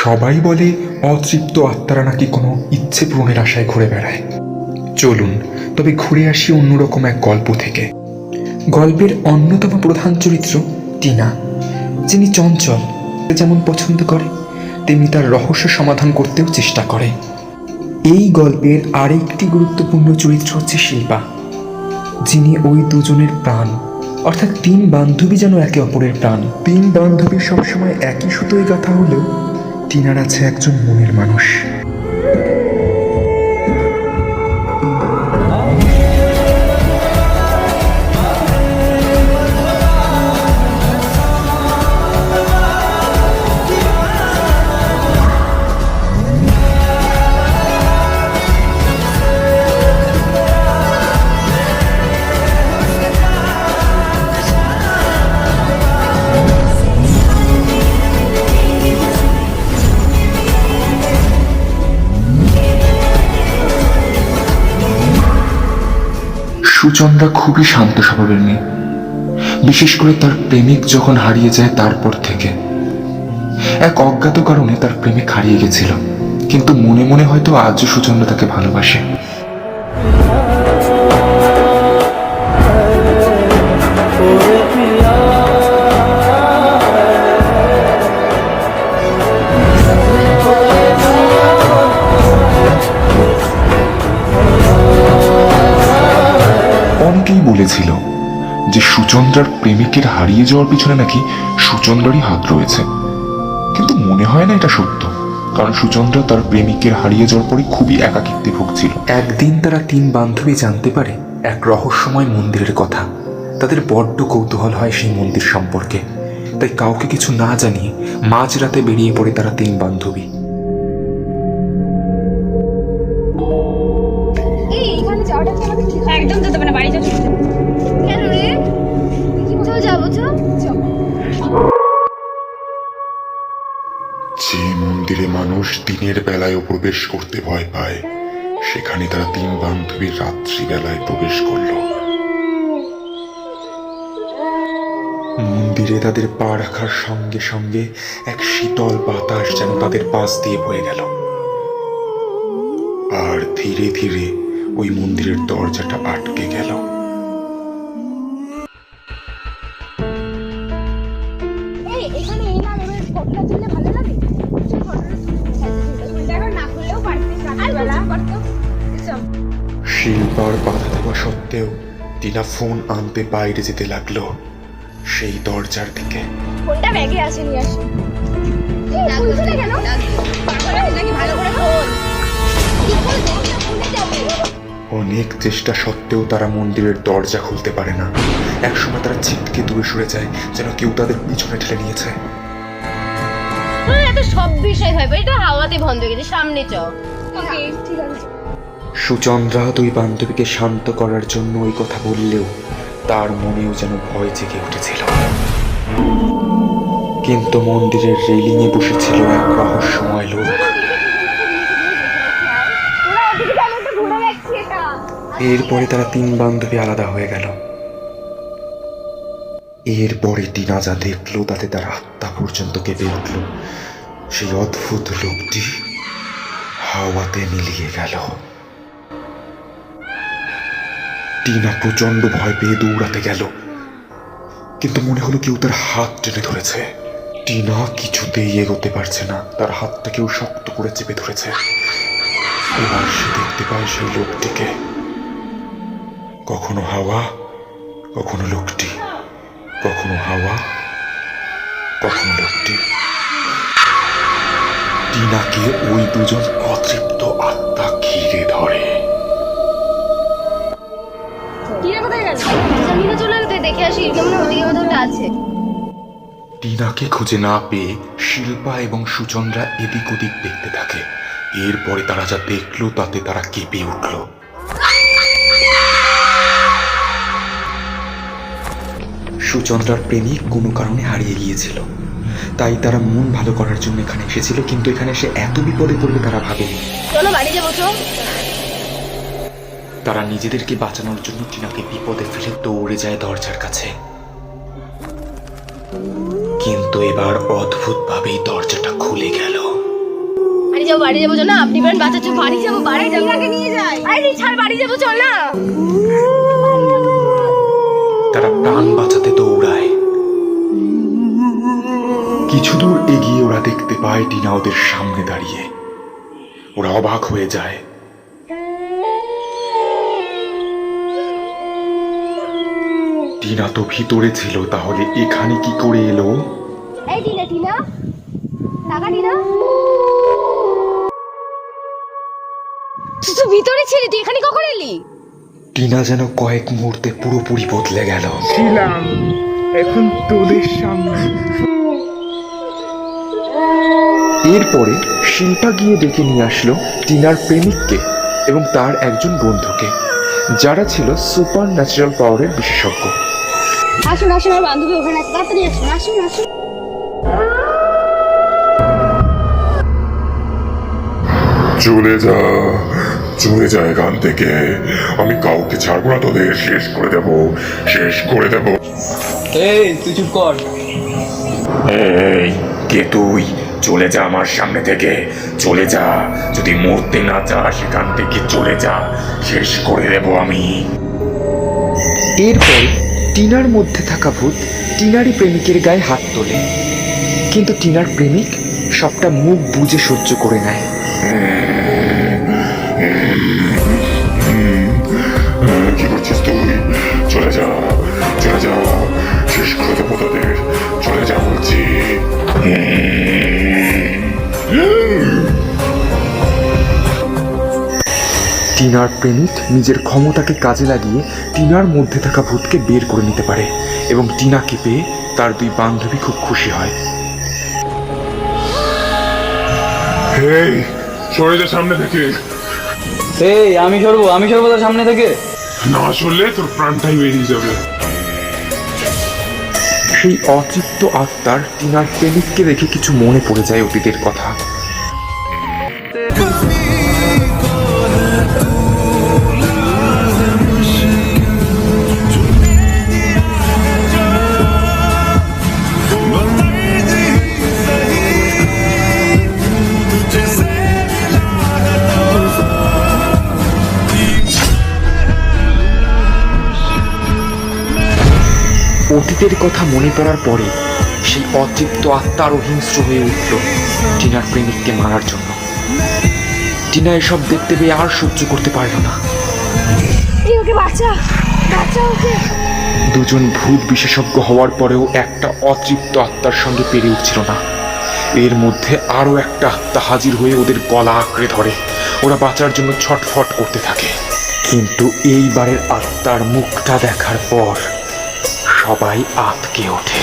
সবাই বলে অতৃপ্ত আত্মারা নাকি কোনো ইচ্ছে পূরণের আশায় ঘুরে বেড়ায়। চলুন তবে ঘুরে আসি অন্যরকম এক গল্প থেকে। গল্পের অন্যতম প্রধান চরিত্র টিনা, যিনি চঞ্চল, যেমন পছন্দ করে তেমনি তার রহস্য সমাধান করতেও চেষ্টা করে। এই গল্পের আরেকটি গুরুত্বপূর্ণ চরিত্র হচ্ছে শিল্পা, যিনি ওই দুজনের প্রাণ, অর্থাৎ তিন বান্ধবী যেন একে অপরের প্রাণ। তিন বান্ধবী সবসময় একই সুতোয় গাঁথা হলেও টিনার আছে একজন মনের মানুষ। সুচন্দ্রা খুবই শান্ত স্বভাবের মেয়ে, বিশেষ করে তার প্রেমিক যখন হারিয়ে যায় তারপর থেকে। এক অজ্ঞাত কারণে তার প্রেমিক হারিয়ে গেছিল, কিন্তু মনে মনে হয়তো আজও সুচন্দ্রা তাকে ভালোবাসে। অনেকেই বলেছিল যে সুচন্দ্রার প্রেমিকের হারিয়ে যাওয়ার পিছনে নাকি সুচন্দ্রারই হাত রয়েছে, কিন্তু মনে হয় না এটা সত্য, কারণ সুচন্দ্রা তার প্রেমিকের হারিয়ে যাওয়ার পরে খুবই একাকিত্বে ভুগছিল। একদিন তারা তিন বান্ধবী জানতে পারে এক রহস্যময় মন্দিরের কথা। তাদের বড্ড কৌতূহল হয় সেই মন্দির সম্পর্কে, তাই কাউকে কিছু না জানিয়ে মাঝরাতে বেরিয়ে পড়ে তারা তিন বান্ধবী। একদম যেতে পারে, বাড়ি যাবো। কেন রে? চল যাবো, চল। যে মন্দিরে মানুষ দিনের বেলায় প্রবেশ করতে ভয় পায়, সেখানে তারা তিন বান্ধবী রাত্রি বেলায় প্রবেশ করলো। মন্দিরে তাদের পা রাখার সঙ্গে সঙ্গে এক শীতল বাতাস যেন তাদের পাশ দিয়ে বয়ে গেল, আর ধীরে ধীরে ওই মন্দিরের দরজাটা আটকে গেল। শিল্পার বাধা দেওয়া সত্ত্বেও টিনা ফোন আনতে বাইরে যেতে লাগলো সেই দরজার দিকে। ফোনটা ব্যাগে আছে, নিয়ে আসি। অনেক চেষ্টা সত্ত্বেও তারা মন্দিরের দরজা খুলতে পারে না। একসময় তারা ছিটকে দূরে সরে যায়, যেন কেউ তাদের পিছনে ঠেলে নিয়েছে। এত সব বিষয় হয়, এটা হাওয়াতে বন্ধ হয়ে গেছে, সামনে চ। ওকে, ঠিক আছে। সুচন্দ্রা দুই বান্ধবীকে শান্ত করার জন্য ওই কথা বললেও তার মনেও যেন ভয় জেগে উঠেছিল। কিন্তু মন্দিরের রেলিংয়ে বসেছিল এক রহস্যময় লোক। এরপরে তারা তিন বান্ধবী আলাদা হয়ে গেল। এরপরে টিনা যা দেখলো তাতে তার আত্মা পর্যন্ত কেঁপে উঠল। সেই অদ্ভুত লোকটি হাওয়াতে মিলিয়ে গেল। টিনা প্রচন্ড ভয় পেয়ে দৌড়াতে গেল, কিন্তু মনে হলো কেউ তার হাত টেনে ধরেছে। টিনা কিছুতেই এগোতে পারছে না, তার হাতটা কেউ শক্ত করে চেপে ধরেছে। এবার সে দেখতে পায় সেই লোকটিকে, কখনো হাওয়া, কখনো লোকটি, কখনো হাওয়া, কখনো লোকটি। টিনাকে ওই দুজন অতৃপ্ত আত্মা ঘিরে ধরে। দেখে আসি, কেমন ওদিকে কোথাও আছে। টিনাকে খুঁজে না পেয়ে শিল্পা এবং সুচন্দ্রা এদিক ওদিক দেখতে থাকে। এরপরে তারা যা দেখলো তাতে তারা কেঁপে উঠল। সুচন্দ্রার প্রেমিক কোনো কারণে হারিয়ে গিয়েছিল, তাই তারা মন ভালো করার জন্য এখানে এসেছিল, কিন্তু এখানে এসে এত বিপদে পড়বে তারা ভাবেনি। চলো বাড়ি যাবো, চল। তারা নিজেদেরকে বাঁচানোর জন্য টিনাকে বিপদে ফেলে দৌড়ে যায় দরজার কাছে, কিন্তু এবার অদ্ভুতভাবেই দরজাটা খুলে গেল। যাবো চল না, আপনি বেন বাঁচাচ্ছে, বাড়ি যাবো আগে নিয়ে যাই। আরে ছাড়, বাড়ি যাবো চল না। তারা প্রাণ বাঁচাতে দৌড়ায়। কিছু দূর এগিয়ে ওরা দেখতে পায় টিনা ওদের সামনে দাঁড়িয়ে। ওরা অবাক হয়ে যায়। টিনা তো ভিতরে ছিল, তাহলে এখানে কি করে এলো? এই টিনা টাকা টিনা, তুই তো ভিতরে ছিলি, তুই এখানে কখন এলি? টিনা যেন কয়েক মুহূর্তে পুরোপুরি বদলে গেল। ছিলাম, এখন তোদের সামনে। এরপরে শিল্পা গিয়ে ডেকে নিয়ে আসলো টিনার প্রেমিককে এবং তার একজন বন্ধুকে, যারা ছিল সুপার ন্যাচারাল পাওয়ারের বিশেষজ্ঞ। আসুন আমার বান্ধবী ওখানে আছে, তাড়াতাড়ি আসুন। চলে যা এখান থেকে। আমি কাউকে ছাড়বো না, তোদের শেষ করে দেব। এই তুই চুপ কর। এই কে তুই? চলে যা আমার সামনে থেকে, চলে যা। যদি মরতে না চাস এখান থেকে চলে যা, শেষ করে দেব আমি। এরপর টিনার মধ্যে থাকা ভূত টিনারই প্রেমিকের গায়ে হাত তোলে, কিন্তু টিনার প্রেমিক সবটা মুখ বুজে সহ্য করে নেয়। কি করছিস তুই? চলে যা, শেষ করে দেবো তোদের। চলে যা বলছি। টিনার প্রেমিক নিজের ক্ষমতাকে কাজে লাগিয়ে টিনার মধ্যে থাকা ভূতকে বের করে নিতে পারে এবং টিনাকে পেয়ে তার দুই বান্ধবী খুব খুশি হয়। এই সরে যা সামনে থেকে। এই আমি সরবো তার সামনে থেকে। না সরলে তোর প্রাণটাই বেরিয়ে যাবে। সেই অতৃপ্ত আত্মার টিনার প্রেমিককে দেখে কিছু মনে পড়ে যায় অতীতের কথা। অতীতের কথা মনে পড়ার পরে সেই অতৃপ্ত আত্মা আরো হিংস্র হয়ে উঠল টিনার প্রেমিককে মারার জন্য। টিনা এসব দেখতে পেয়ে আর সহ্য করতে পারল না। ওকে বাঁচা ওকে। দুজন ভূত বিশেষজ্ঞ হওয়ার পরেও একটা অতৃপ্ত আত্মার সঙ্গে পেরে উঠছিল না। এর মধ্যে আরো একটা আত্মা হাজির হয়ে ওদের গলা আঁকড়ে ধরে। ওরা বাঁচার জন্য ছটফট করতে থাকে, কিন্তু এইবারের আত্মার মুখটা দেখার পর সবাই আঁতকে ওঠে।